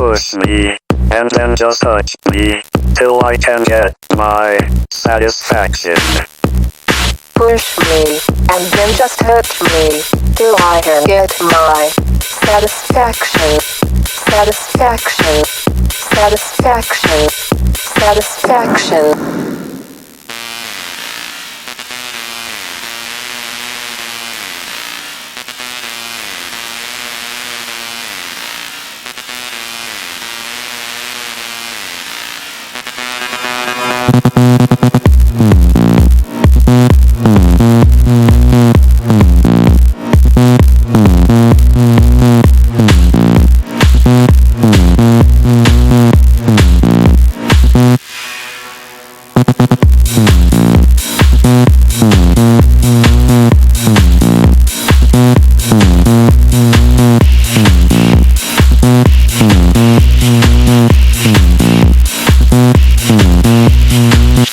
Push me, and then just touch me, till I can get my satisfaction. Push me, and then just hurt me, till I can get my satisfaction. Satisfaction. Satisfaction. Satisfaction.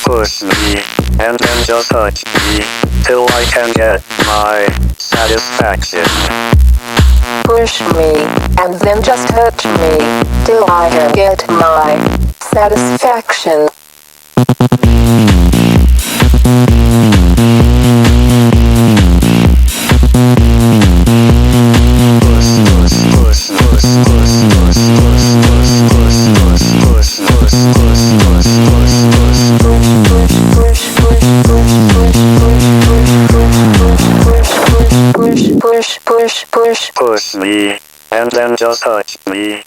Push me, and then just touch me, till I can get my satisfaction. Push me, and then just hurt me, till I can get my satisfaction. Push me, and then just touch me,